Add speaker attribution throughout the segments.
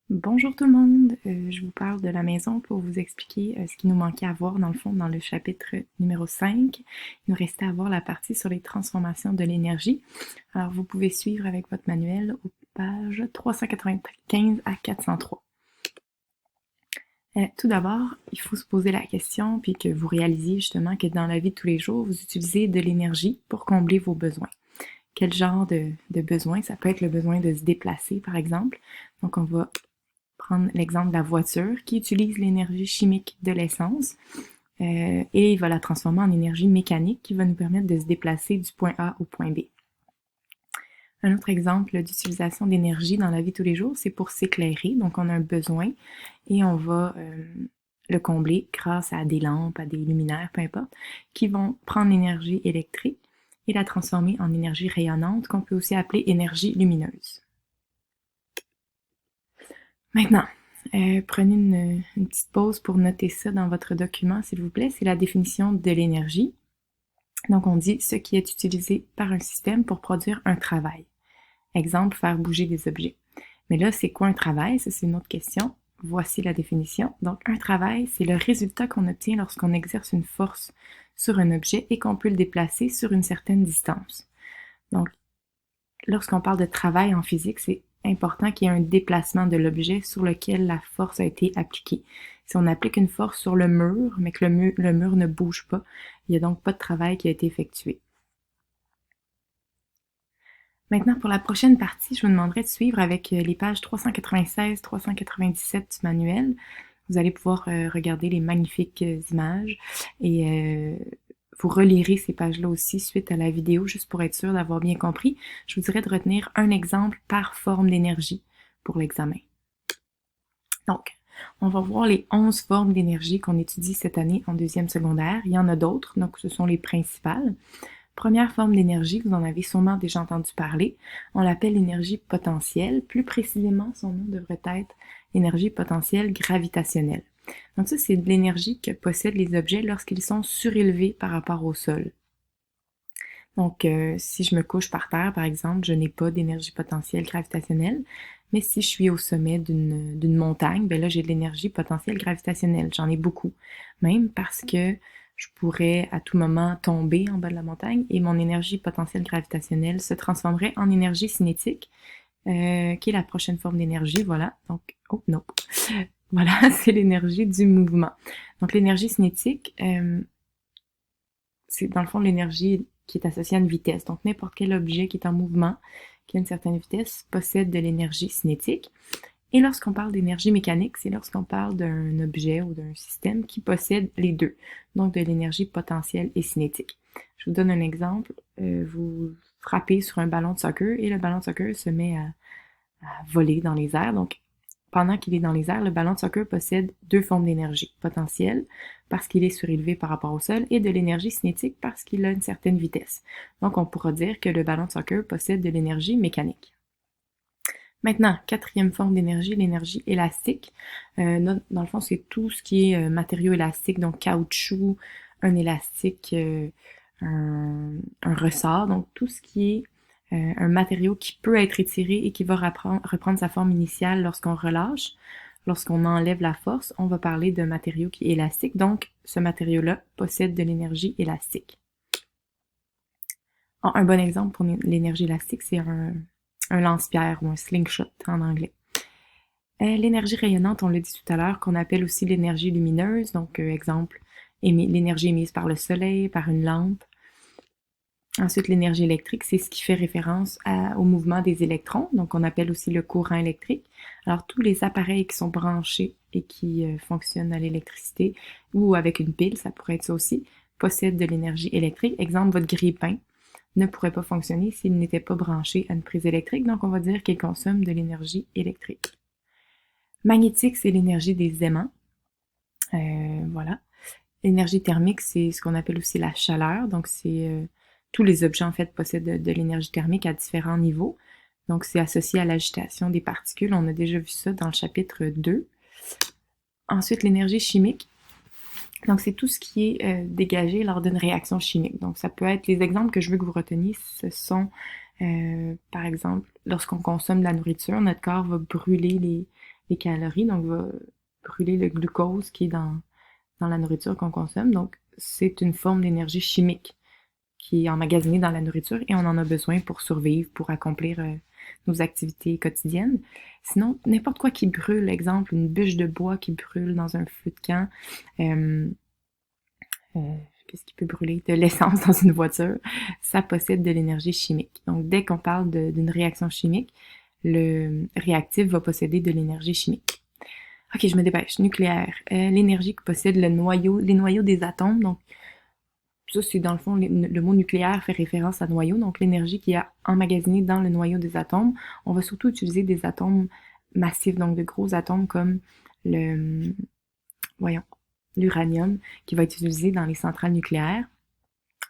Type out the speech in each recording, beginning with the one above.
Speaker 1: Bonjour tout le monde, je vous parle de la maison pour vous expliquer ce qui nous manquait à voir dans le fond dans le chapitre numéro 5. Il nous restait à voir la partie sur les transformations de l'énergie. Alors vous pouvez suivre avec votre manuel aux pages 395 à 403. Tout d'abord, il faut se poser la question puis que vous réalisiez justement que dans la vie de tous les jours, vous utilisez de l'énergie pour combler vos besoins. Quel genre de besoin? Ça peut être le besoin de se déplacer par exemple. Donc on va prendre l'exemple de la voiture qui utilise l'énergie chimique de l'essence et il va la transformer en énergie mécanique qui va nous permettre de se déplacer du point A au point B. Un autre exemple d'utilisation d'énergie dans la vie de tous les jours, c'est pour s'éclairer. Donc on a un besoin et on va le combler grâce à des lampes, à des luminaires, peu importe, qui vont prendre l'énergie électrique et la transformer en énergie rayonnante qu'on peut aussi appeler énergie lumineuse. Maintenant, prenez une petite pause pour noter ça dans votre document, s'il vous plaît. C'est la définition de l'énergie. Donc, on dit ce qui est utilisé par un système pour produire un travail. Exemple, faire bouger des objets. Mais là, c'est quoi un travail? Ça, c'est une autre question. Voici la définition. Donc, un travail, c'est le résultat qu'on obtient lorsqu'on exerce une force sur un objet et qu'on peut le déplacer sur une certaine distance. Donc, lorsqu'on parle de travail en physique, c'est important qu'il y ait un déplacement de l'objet sur lequel la force a été appliquée. Si on applique une force sur le mur, mais que le mur ne bouge pas, il n'y a donc pas de travail qui a été effectué. Maintenant, pour la prochaine partie, je vous demanderai de suivre avec les pages 396-397 du manuel. Vous allez pouvoir regarder les magnifiques images et vous relirez ces pages-là aussi suite à la vidéo, juste pour être sûr d'avoir bien compris. Je vous dirais de retenir un exemple par forme d'énergie pour l'examen. Donc, on va voir les 11 formes d'énergie qu'on étudie cette année en deuxième secondaire. Il y en a d'autres, donc ce sont les principales. Première forme d'énergie, vous en avez sûrement déjà entendu parler. On l'appelle l'énergie potentielle. Plus précisément, son nom devrait être l'énergie potentielle gravitationnelle. Donc ça, c'est de l'énergie que possèdent les objets lorsqu'ils sont surélevés par rapport au sol. Donc, si je me couche par terre, par exemple, je n'ai pas d'énergie potentielle gravitationnelle, mais si je suis au sommet d'une montagne, ben là, j'ai de l'énergie potentielle gravitationnelle. J'en ai beaucoup, même parce que je pourrais à tout moment tomber en bas de la montagne et mon énergie potentielle gravitationnelle se transformerait en énergie cinétique, qui est la prochaine forme d'énergie, voilà. Donc, oh non, voilà, c'est l'énergie du mouvement. Donc, l'énergie cinétique, c'est dans le fond l'énergie qui est associée à une vitesse. Donc, n'importe quel objet qui est en mouvement, qui a une certaine vitesse, possède de l'énergie cinétique. Et lorsqu'on parle d'énergie mécanique, c'est lorsqu'on parle d'un objet ou d'un système qui possède les deux, donc de l'énergie potentielle et cinétique. Je vous donne un exemple. Vous frappez sur un ballon de soccer et le ballon de soccer se met à voler dans les airs. Donc, pendant qu'il est dans les airs, le ballon de soccer possède deux formes d'énergie potentielle parce qu'il est surélevé par rapport au sol et de l'énergie cinétique parce qu'il a une certaine vitesse. Donc, on pourra dire que le ballon de soccer possède de l'énergie mécanique. Maintenant, quatrième forme d'énergie, l'énergie élastique. Dans le fond, c'est tout ce qui est matériau élastique, donc caoutchouc, un élastique, un ressort, donc tout ce qui est un matériau qui peut être étiré et qui va reprendre sa forme initiale lorsqu'on relâche. Lorsqu'on enlève la force, on va parler d'un matériau qui est élastique, donc ce matériau-là possède de l'énergie élastique. Un bon exemple pour l'énergie élastique, c'est un lance-pierre ou un slingshot en anglais. L'énergie rayonnante, on l'a dit tout à l'heure, qu'on appelle aussi l'énergie lumineuse, donc exemple, l'énergie émise par le soleil, par une lampe. Ensuite, l'énergie électrique, c'est ce qui fait référence au mouvement des électrons, donc on appelle aussi le courant électrique. Alors, tous les appareils qui sont branchés et qui fonctionnent à l'électricité ou avec une pile, ça pourrait être ça aussi, possèdent de l'énergie électrique. Exemple, votre grille-pain ne pourrait pas fonctionner s'il n'était pas branché à une prise électrique, donc on va dire qu'il consomme de l'énergie électrique. Magnétique, c'est l'énergie des aimants. Voilà. L'énergie thermique, c'est ce qu'on appelle aussi la chaleur, donc c'est tous les objets en fait possèdent de l'énergie thermique à différents niveaux. Donc c'est associé à l'agitation des particules, on a déjà vu ça dans le chapitre 2. Ensuite, l'énergie chimique. Donc, c'est tout ce qui est dégagé lors d'une réaction chimique. Donc, ça peut être les exemples que je veux que vous reteniez, ce sont, par exemple, lorsqu'on consomme de la nourriture, notre corps va brûler les calories, donc va brûler le glucose qui est dans la nourriture qu'on consomme. Donc, c'est une forme d'énergie chimique qui est emmagasinée dans la nourriture et on en a besoin pour survivre, pour accomplir nos activités quotidiennes. Sinon, n'importe quoi qui brûle, exemple une bûche de bois qui brûle dans un feu de camp, euh, qu'est-ce qui peut brûler? De l'essence dans une voiture, ça possède de l'énergie chimique. Donc, dès qu'on parle d'une réaction chimique, le réactif va posséder de l'énergie chimique. Ok, je me dépêche. Nucléaire. L'énergie que possède les noyaux des atomes. Donc, ça, c'est dans le fond, le mot nucléaire fait référence à noyau. Donc, l'énergie qui est emmagasinée dans le noyau des atomes. On va surtout utiliser des atomes massifs, donc de gros atomes comme voyons, l'uranium, qui va être utilisé dans les centrales nucléaires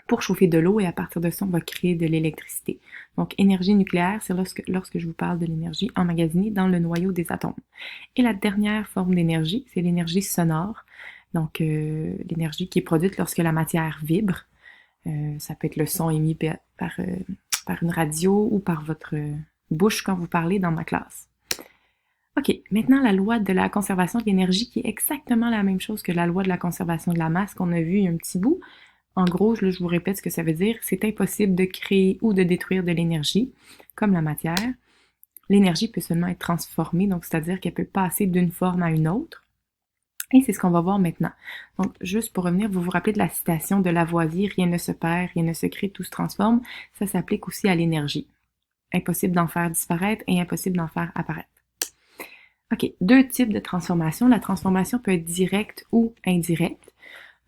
Speaker 1: pour chauffer de l'eau et à partir de ça, on va créer de l'électricité. Donc, énergie nucléaire, c'est lorsque je vous parle de l'énergie emmagasinée dans le noyau des atomes. Et la dernière forme d'énergie, c'est l'énergie sonore. Donc, l'énergie qui est produite lorsque la matière vibre. Ça peut être le son émis par une radio ou par votre bouche quand vous parlez dans ma classe. OK, maintenant la loi de la conservation de l'énergie qui est exactement la même chose que la loi de la conservation de la masse qu'on a vu il y a un petit bout. En gros, là, je vous répète ce que ça veut dire. C'est impossible de créer ou de détruire de l'énergie, comme la matière. L'énergie peut seulement être transformée, donc c'est-à-dire qu'elle peut passer d'une forme à une autre. Et c'est ce qu'on va voir maintenant. Donc, juste pour revenir, vous vous rappelez de la citation de Lavoisier, rien ne se perd, rien ne se crée, tout se transforme. Ça s'applique aussi à l'énergie. Impossible d'en faire disparaître et impossible d'en faire apparaître. OK, deux types de transformation. La transformation peut être directe ou indirecte.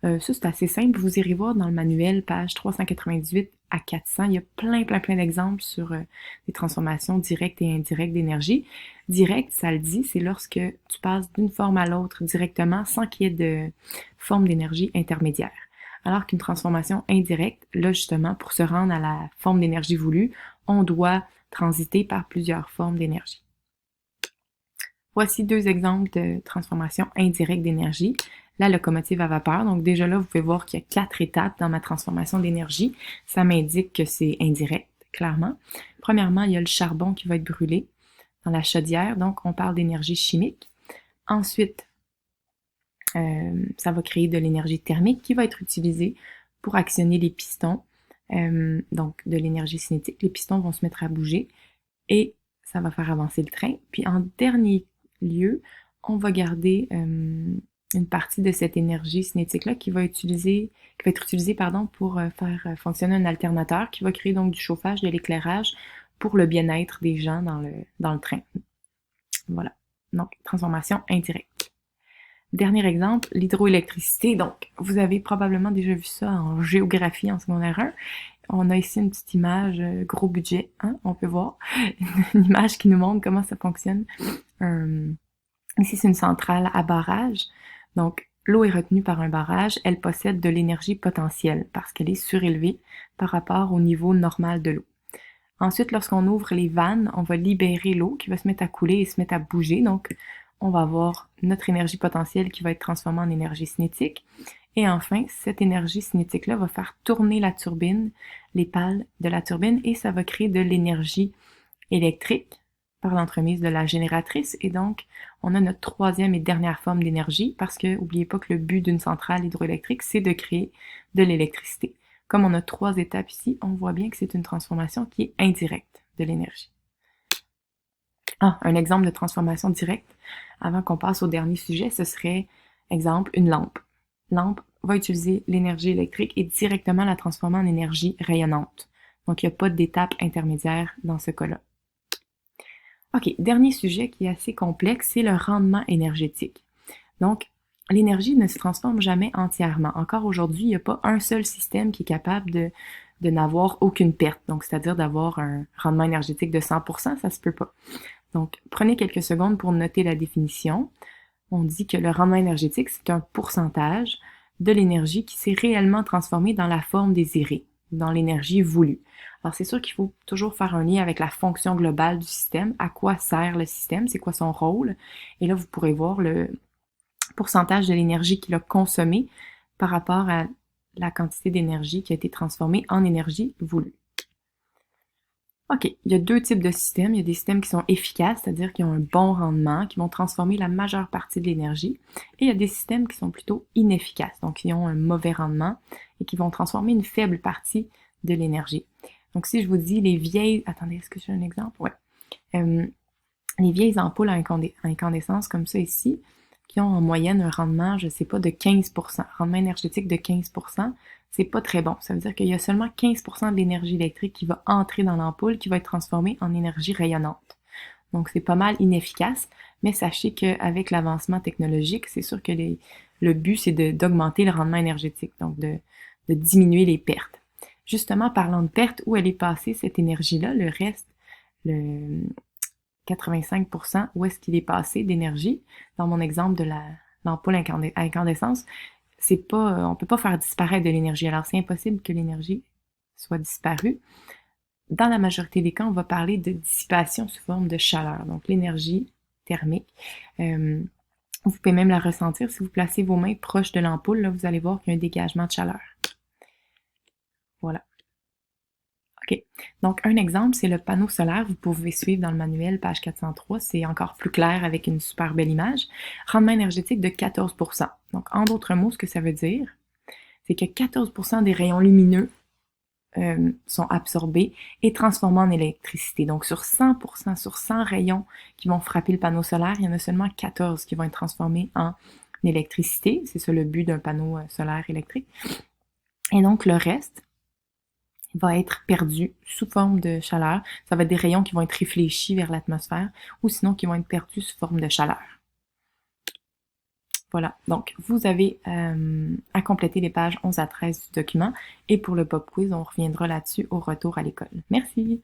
Speaker 1: Ça, c'est assez simple. Vous irez voir dans le manuel, page 398 à 400. Il y a plein d'exemples sur des transformations directes et indirectes d'énergie. Direct, ça le dit, c'est lorsque tu passes d'une forme à l'autre directement sans qu'il y ait de forme d'énergie intermédiaire. Alors qu'une transformation indirecte, là justement, pour se rendre à la forme d'énergie voulue, on doit transiter par plusieurs formes d'énergie. Voici deux exemples de transformation indirecte d'énergie. La locomotive à vapeur. Donc déjà là, vous pouvez voir qu'il y a 4 étapes dans ma transformation d'énergie. Ça m'indique que c'est indirect, clairement. Premièrement, il y a le charbon qui va être brûlé dans la chaudière. Donc, on parle d'énergie chimique. Ensuite, ça va créer de l'énergie thermique qui va être utilisée pour actionner les pistons. Donc, de l'énergie cinétique. Les pistons vont se mettre à bouger et ça va faire avancer le train. Puis en dernier lieu, on va garder une partie de cette énergie cinétique-là qui va être utilisée pour faire fonctionner un alternateur qui va créer donc du chauffage, de l'éclairage pour le bien-être des gens dans le train. Voilà. Donc, transformation indirecte. Dernier exemple, l'hydroélectricité. Donc, vous avez probablement déjà vu ça en géographie en secondaire 1. On a ici une petite image, gros budget, hein, on peut voir. Une image qui nous montre comment ça fonctionne. Ici, c'est une centrale à barrage. Donc, l'eau est retenue par un barrage. Elle possède de l'énergie potentielle parce qu'elle est surélevée par rapport au niveau normal de l'eau. Ensuite, lorsqu'on ouvre les vannes, on va libérer l'eau qui va se mettre à couler et se mettre à bouger. Donc, on va avoir notre énergie potentielle qui va être transformée en énergie cinétique. Et enfin, cette énergie cinétique-là va faire tourner la turbine, les pales de la turbine, et ça va créer de l'énergie électrique par l'entremise de la génératrice. Et donc, on a notre troisième et dernière forme d'énergie parce que, n'oubliez pas que le but d'une centrale hydroélectrique, c'est de créer de l'électricité. Comme on a 3 étapes ici, on voit bien que c'est une transformation qui est indirecte de l'énergie. Un exemple de transformation directe, avant qu'on passe au dernier sujet, ce serait, exemple, une lampe. Lampe va utiliser l'énergie électrique et directement la transformer en énergie rayonnante. Donc, il n'y a pas d'étape intermédiaire dans ce cas-là. OK, dernier sujet qui est assez complexe, c'est le rendement énergétique. Donc, l'énergie ne se transforme jamais entièrement. Encore aujourd'hui, il n'y a pas un seul système qui est capable de n'avoir aucune perte. Donc, c'est-à-dire d'avoir un rendement énergétique de 100%, ça se peut pas. Donc, prenez quelques secondes pour noter la définition. On dit que le rendement énergétique, c'est un pourcentage de l'énergie qui s'est réellement transformée dans la forme désirée, dans l'énergie voulue. Alors, c'est sûr qu'il faut toujours faire un lien avec la fonction globale du système. À quoi sert le système? C'est quoi son rôle? Et là, vous pourrez voir le pourcentage de l'énergie qu'il a consommée par rapport à la quantité d'énergie qui a été transformée en énergie voulue. OK, il y a 2 types de systèmes. Il y a des systèmes qui sont efficaces, c'est-à-dire qui ont un bon rendement, qui vont transformer la majeure partie de l'énergie. Et il y a des systèmes qui sont plutôt inefficaces, donc qui ont un mauvais rendement et qui vont transformer une faible partie de l'énergie. Donc si je vous dis les vieilles... Attendez, est-ce que j'ai un exemple? Ouais. Les vieilles ampoules à incandescence comme ça ici, qui ont en moyenne un rendement, je sais pas, de 15%, rendement énergétique de 15%, c'est pas très bon. Ça veut dire qu'il y a seulement 15% de l'énergie électrique qui va entrer dans l'ampoule, qui va être transformée en énergie rayonnante. Donc c'est pas mal inefficace, mais sachez qu'avec l'avancement technologique, c'est sûr que le but, c'est d'augmenter le rendement énergétique, donc de diminuer les pertes. Justement, parlant de pertes, où elle est passée cette énergie-là, le reste, le 85%, où est-ce qu'il est passé d'énergie? Dans mon exemple de l'ampoule à incandescence, c'est pas, on peut pas faire disparaître de l'énergie. Alors, c'est impossible que l'énergie soit disparue. Dans la majorité des cas, on va parler de dissipation sous forme de chaleur, donc l'énergie thermique. Vous pouvez même la ressentir si vous placez vos mains proches de l'ampoule. Là, vous allez voir qu'il y a un dégagement de chaleur. Voilà. OK. Donc, un exemple, c'est le panneau solaire. Vous pouvez suivre dans le manuel, page 403. C'est encore plus clair avec une super belle image. Rendement énergétique de 14%. Donc, en d'autres mots, ce que ça veut dire, c'est que 14% des rayons lumineux sont absorbés et transformés en électricité. Donc, sur 100%, sur 100 rayons qui vont frapper le panneau solaire, il y en a seulement 14 qui vont être transformés en électricité. C'est ça le but d'un panneau solaire électrique. Et donc, le reste va être perdu sous forme de chaleur. Ça va être des rayons qui vont être réfléchis vers l'atmosphère ou sinon qui vont être perdus sous forme de chaleur. Voilà, donc vous avez à compléter les pages 11 à 13 du document et pour le pop quiz, on reviendra là-dessus au retour à l'école. Merci!